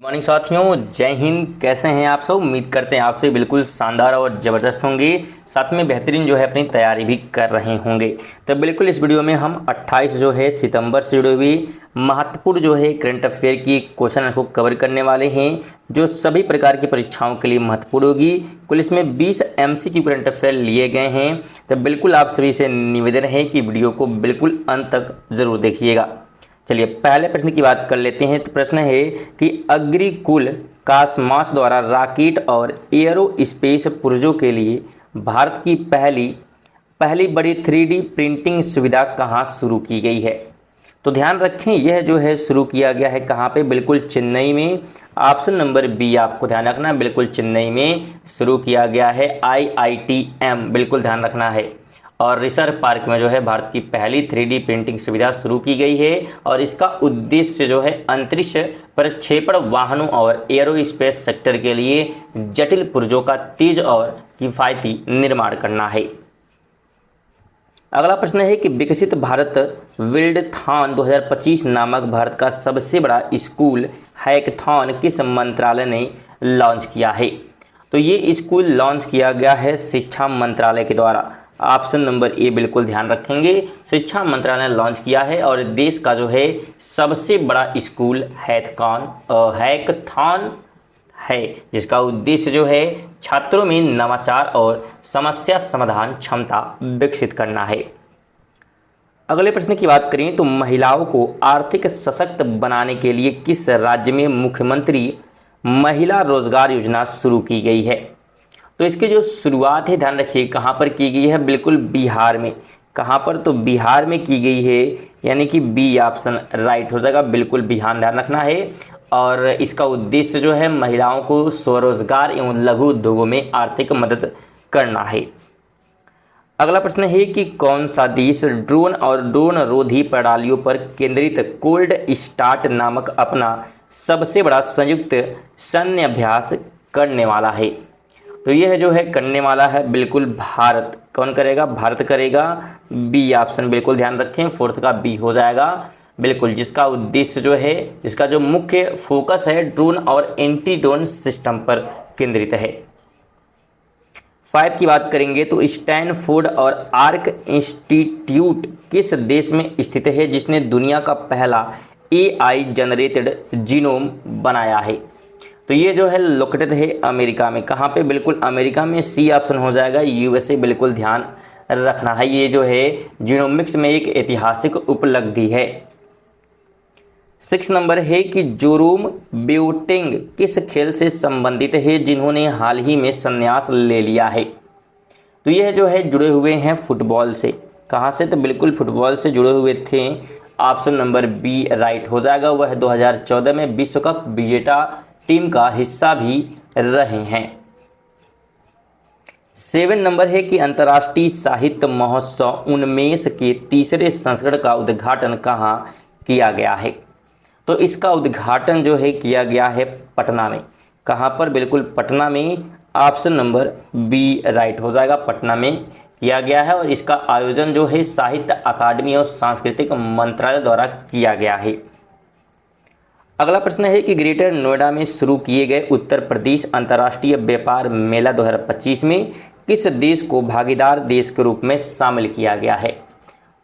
Morning साथियों, जय हिंद। कैसे हैं आप सब? उम्मीद करते हैं आप सभी बिल्कुल शानदार और ज़बरदस्त होंगे, साथ में बेहतरीन जो है अपनी तैयारी भी कर रहे होंगे। तो बिल्कुल इस वीडियो में हम 28 जो है सितंबर से जुड़ी हुई महत्वपूर्ण जो है करंट अफेयर की क्वेश्चन को कवर करने वाले हैं, जो सभी प्रकार की परीक्षाओं के लिए महत्वपूर्ण होगी। कुल इसमें 20 MCQ करंट अफेयर लिए गए हैं। तो बिल्कुल आप सभी से निवेदन है कि वीडियो को बिल्कुल अंत तक ज़रूर देखिएगा। चलिए पहले प्रश्न की बात कर लेते हैं। तो प्रश्न है कि अग्रिकुल कासमास द्वारा रॉकेट और एयरोस्पेस पुर्जों के लिए भारत की पहली बड़ी 3D प्रिंटिंग सुविधा कहाँ शुरू की गई है? तो ध्यान रखें, यह जो है शुरू किया गया है कहाँ पे? बिल्कुल चेन्नई में। ऑप्शन नंबर बी आपको ध्यान रखना है, बिल्कुल चेन्नई में शुरू किया गया है। IITM बिल्कुल ध्यान रखना है। और रिसर्च पार्क में जो है भारत की पहली 3D प्रिंटिंग सुविधा शुरू की गई है और इसका उद्देश्य जो है अंतरिक्ष प्रक्षेपण वाहनों और एयरोस्पेस सेक्टर के लिए जटिल पुर्जों का तेज और किफ़ायती निर्माण करना है। अगला प्रश्न है कि विकसित भारत विल्डथॉन 2025 नामक भारत का सबसे बड़ा स्कूल हैकथॉन किस मंत्रालय ने लॉन्च किया है? तो ये स्कूल लॉन्च किया गया है शिक्षा मंत्रालय के द्वारा। ऑप्शन नंबर ए बिल्कुल ध्यान रखेंगे, शिक्षा मंत्रालय ने लॉन्च किया है और देश का जो है सबसे बड़ा स्कूल हैकथॉन है, जिसका उद्देश्य जो है छात्रों में नवाचार और समस्या समाधान क्षमता विकसित करना है। अगले प्रश्न की बात करें तो महिलाओं को आर्थिक सशक्त बनाने के लिए किस राज्य में मुख्यमंत्री महिला रोजगार योजना शुरू की गई है? तो इसकी जो शुरुआत है ध्यान रखिए कहाँ पर की गई है? बिल्कुल बिहार में। कहाँ पर? तो बिहार में की गई है, यानी कि बी ऑप्शन राइट हो जाएगा। बिल्कुल ध्यान रखना है। और इसका उद्देश्य जो है महिलाओं को स्वरोजगार एवं लघु उद्योगों में आर्थिक मदद करना है। अगला प्रश्न है कि कौन सा देश ड्रोन और ड्रोन रोधी प्रणालियों पर केंद्रित कोल्ड स्टार्ट नामक अपना सबसे बड़ा संयुक्त सैन्य अभ्यास करने वाला है? तो यह जो है करने वाला है बिल्कुल भारत। कौन करेगा? भारत करेगा। बी ऑप्शन बिल्कुल ध्यान रखें, फोर्थ का बी हो जाएगा बिल्कुल, जिसका उद्देश्य जो है, जिसका जो मुख्य फोकस है ड्रोन और एंटी ड्रोन सिस्टम पर केंद्रित है। 5 की बात करेंगे तो स्टैनफोर्ड और आर्क इंस्टीट्यूट किस देश में स्थित है जिसने दुनिया का पहला AI जनरेटेड जीनोम बनाया है? तो ये जो है लोकेटेड है अमेरिका में। कहाँ पे? बिल्कुल अमेरिका में। सी ऑप्शन हो जाएगा USA। बिल्कुल ध्यान रखना है, ये जो है जीनोमिक्स में एक ऐतिहासिक उपलब्धि है। 6 नंबर है कि जोरोम बोएटिंग किस खेल से संबंधित है जिन्होंने हाल ही में संन्यास ले लिया है? तो यह जो है जुड़े हुए हैं फुटबॉल से। कहाँ से? तो बिल्कुल फुटबॉल से जुड़े हुए थे। ऑप्शन नंबर बी राइट हो जाएगा। वह 2014 में विश्व कप विजेता टीम का हिस्सा भी रहे हैं। 7 नंबर है कि अंतर्राष्ट्रीय साहित्य महोत्सव उन्मेष के तीसरे संस्करण का उद्घाटन कहाँ किया गया है? तो इसका उद्घाटन जो है किया गया है पटना में। कहाँ पर? बिल्कुल पटना में। ऑप्शन नंबर बी राइट हो जाएगा, पटना में किया गया है। और इसका आयोजन जो है साहित्य अकादमी और सांस्कृतिक मंत्रालय द्वारा किया गया है। अगला प्रश्न है कि ग्रेटर नोएडा में शुरू किए गए उत्तर प्रदेश अंतर्राष्ट्रीय व्यापार मेला 2025 में किस देश को भागीदार देश के रूप में शामिल किया गया है?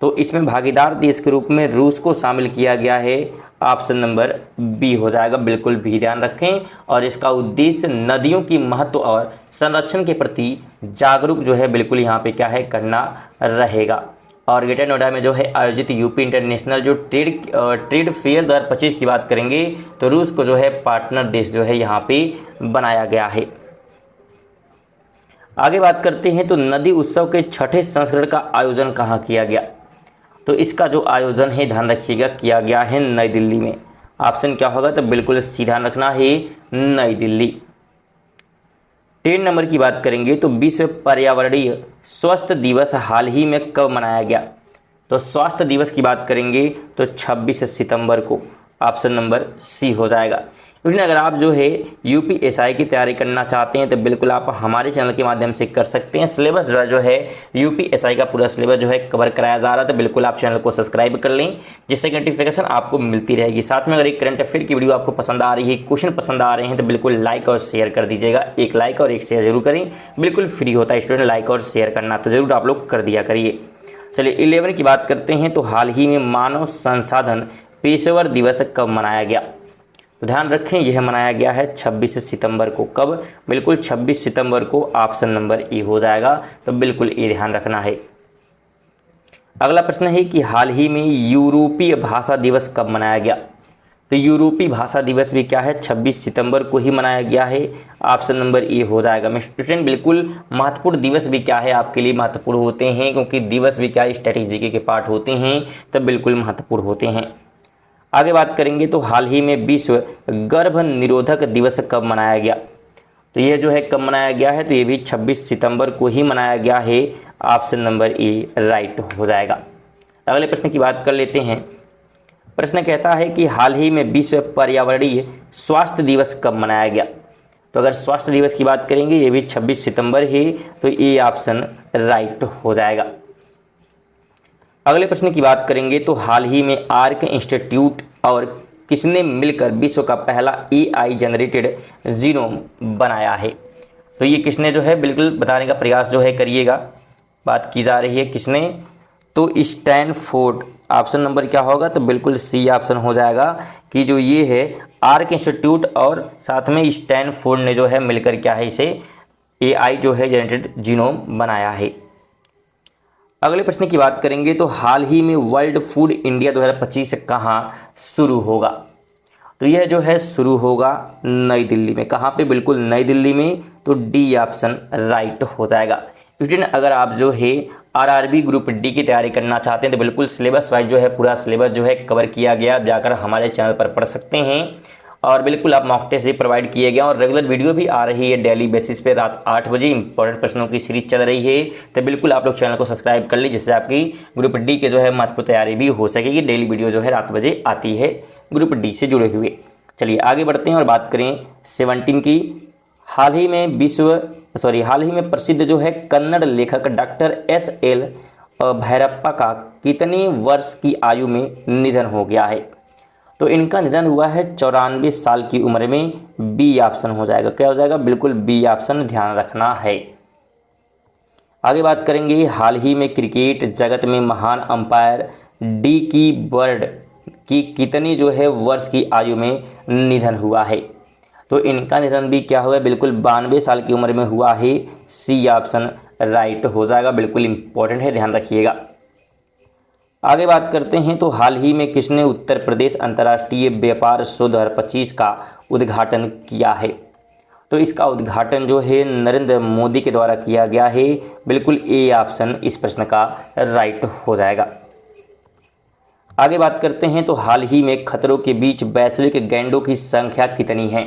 तो इसमें भागीदार देश के रूप में रूस को शामिल किया गया है। ऑप्शन नंबर बी हो जाएगा, बिल्कुल भी ध्यान रखें। और इसका उद्देश्य नदियों की महत्व और संरक्षण के प्रति जागरूक जो है बिल्कुल यहाँ पे क्या है करना रहेगा। और ग्रेटर नोएडा में जो है आयोजित यूपी इंटरनेशनल जो ट्रेड फेयर 2025 की बात करेंगे तो रूस को जो है पार्टनर देश जो है यहाँ पे बनाया गया है। आगे बात करते हैं तो नदी उत्सव के 6ठे संस्करण का आयोजन कहाँ किया गया? तो इसका जो आयोजन है ध्यान रखिएगा किया गया है नई दिल्ली में। ऑप्शन क्या होगा? तो बिल्कुल सीधा रखना है नई दिल्ली। 10 नंबर की बात करेंगे तो विश्व पर्यावरणीय स्वास्थ्य दिवस हाल ही में कब मनाया गया? तो स्वास्थ्य दिवस की बात करेंगे तो 26 सितंबर को। ऑप्शन नंबर सी हो जाएगा। स्टूडेंट अगर आप जो है यूपीएसआई की तैयारी करना चाहते हैं तो बिल्कुल आप हमारे चैनल के माध्यम से कर सकते हैं। सिलेबस जो है यूपीएसआई का पूरा सिलेबस जो है कवर कराया जा रहा है, तो बिल्कुल आप चैनल को सब्सक्राइब कर लें, जिससे कि नोटिफिकेशन आपको मिलती रहेगी। साथ में अगर एक करंट अफेयर की वीडियो आपको पसंद आ रही है, क्वेश्चन पसंद आ रहे हैं, तो बिल्कुल लाइक और शेयर कर दीजिएगा। एक लाइक और एक शेयर जरूर करें, बिल्कुल फ्री होता है स्टूडेंट लाइक और शेयर करना, तो जरूर आप लोग कर दिया करिए। चलिए 11 की बात करते हैं। तो हाल ही में मानव संसाधन पेशेवर दिवस कब मनाया गया? तो ध्यान रखें यह मनाया गया है 26 सितंबर को। कब? बिल्कुल 26 सितंबर को, ऑप्शन नंबर ए हो जाएगा, तो बिल्कुल ये ध्यान रखना है। अगला प्रश्न है कि हाल ही में यूरोपीय भाषा दिवस कब मनाया गया? तो यूरोपीय भाषा दिवस भी क्या है, 26 सितंबर को ही मनाया गया है, ऑप्शन नंबर ए हो जाएगा। मैं स्टूडेंट बिल्कुल महत्वपूर्ण दिवस भी क्या है आपके लिए महत्वपूर्ण होते हैं, क्योंकि दिवस भी क्या स्ट्रेटेजी के पार्ट होते हैं, तब बिल्कुल महत्वपूर्ण होते हैं। आगे बात करेंगे तो हाल ही में विश्व गर्भ निरोधक दिवस कब मनाया गया? तो यह जो है कब मनाया गया है, तो ये भी 26 सितंबर को ही मनाया गया है, ऑप्शन नंबर ए राइट हो जाएगा। अगले प्रश्न की बात कर लेते हैं। प्रश्न कहता है कि हाल ही में विश्व पर्यावरणीय स्वास्थ्य दिवस कब मनाया गया? तो अगर स्वास्थ्य दिवस की बात करेंगे ये भी 26 सितंबर है, तो ये ऑप्शन राइट हो जाएगा। अगले प्रश्न की बात करेंगे तो हाल ही में आर्क इंस्टीट्यूट और किसने मिलकर विश्व का पहला एआई जनरेटेड जीनोम बनाया है? तो ये किसने जो है बिल्कुल बताने का प्रयास जो है करिएगा। बात की जा रही है किसने, तो स्टैनफोर्ड, ऑप्शन नंबर क्या होगा, तो बिल्कुल सी ऑप्शन हो जाएगा कि जो ये है आर्क इंस्टीट्यूट और साथ में स्टैनफोर्ड ने जो है मिलकर क्या है इसे एआई जो है जनरेटेड जीनोम बनाया है। अगले प्रश्न की बात करेंगे तो हाल ही में वर्ल्ड फूड इंडिया 2025 कहाँ शुरू होगा? तो यह जो है शुरू होगा नई दिल्ली में। कहाँ पे? बिल्कुल नई दिल्ली में, तो डी ऑप्शन राइट हो जाएगा। स्टूडेंट अगर आप जो है आरआरबी ग्रुप डी की तैयारी करना चाहते हैं तो बिल्कुल सिलेबस वाइज जो है पूरा सिलेबस जो है कवर किया गया, जाकर हमारे चैनल पर पढ़ सकते हैं। और बिल्कुल आप मॉक टेस्ट भी प्रोवाइड किए गए और रेगुलर वीडियो भी आ रही है डेली बेसिस पे रात 8 बजे इंपॉर्टेंट प्रश्नों की सीरीज चल रही है, तो बिल्कुल आप लोग चैनल को सब्सक्राइब कर लीजिए, जिससे आपकी ग्रुप डी के जो है महत्वपूर्ण तैयारी भी हो सकेगी। डेली वीडियो जो है रात बजे आती है ग्रुप डी से जुड़े हुए। चलिए आगे बढ़ते हैं और बात करें 17 की। हाल ही में प्रसिद्ध जो है कन्नड़ लेखक डॉक्टर एस.एल. भैरप्पा का कितने वर्ष की आयु में निधन हो गया है? तो इनका निधन हुआ है 94 साल की उम्र में, बी ऑप्शन हो जाएगा। क्या हो जाएगा? बिल्कुल बी ऑप्शन ध्यान रखना है। आगे बात करेंगे हाल ही में क्रिकेट जगत में महान अंपायर डी की बर्ड की कितनी जो है वर्ष की आयु में निधन हुआ है? तो इनका निधन भी क्या हुआ? बिल्कुल 92 साल की उम्र में हुआ है, सी ऑप्शन राइट हो जाएगा। बिल्कुल इंपॉर्टेंट है, ध्यान रखिएगा। आगे बात करते हैं तो हाल ही में किसने उत्तर प्रदेश अंतर्राष्ट्रीय व्यापार शो 2025 का उद्घाटन किया है? तो इसका उद्घाटन जो है नरेंद्र मोदी के द्वारा किया गया है, बिल्कुल ए ऑप्शन इस प्रश्न का राइट हो जाएगा। आगे बात करते हैं तो हाल ही में खतरों के बीच वैश्विक गैंडों की संख्या कितनी है?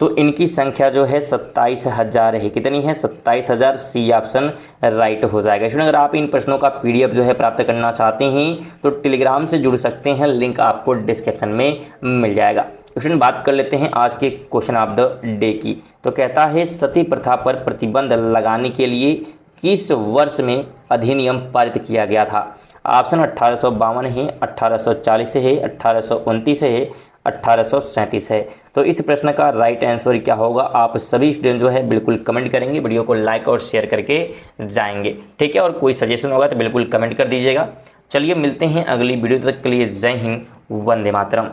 तो इनकी संख्या जो है 27,000 है। कितनी है? 27,000, सी ऑप्शन राइट हो जाएगा। स्टूडेंट अगर आप इन प्रश्नों का पीडीएफ जो है प्राप्त करना चाहते हैं तो टेलीग्राम से जुड़ सकते हैं, लिंक आपको डिस्क्रिप्शन में मिल जाएगा। स्टूडेंट बात कर लेते हैं आज के क्वेश्चन ऑफ द डे की। तो कहता है सती प्रथा पर प्रतिबंध लगाने के लिए किस वर्ष में अधिनियम पारित किया गया था? ऑप्शन 1852 है, 1840 है, 1829 है, 1837 है। तो इस प्रश्न का राइट आंसर क्या होगा? आप सभी स्टूडेंट जो है बिल्कुल कमेंट करेंगे, वीडियो को लाइक और शेयर करके जाएंगे, ठीक है। और कोई सजेशन होगा तो बिल्कुल कमेंट कर दीजिएगा। चलिए मिलते हैं अगली वीडियो, तक के लिए जय हिंद, वंदे मातरम।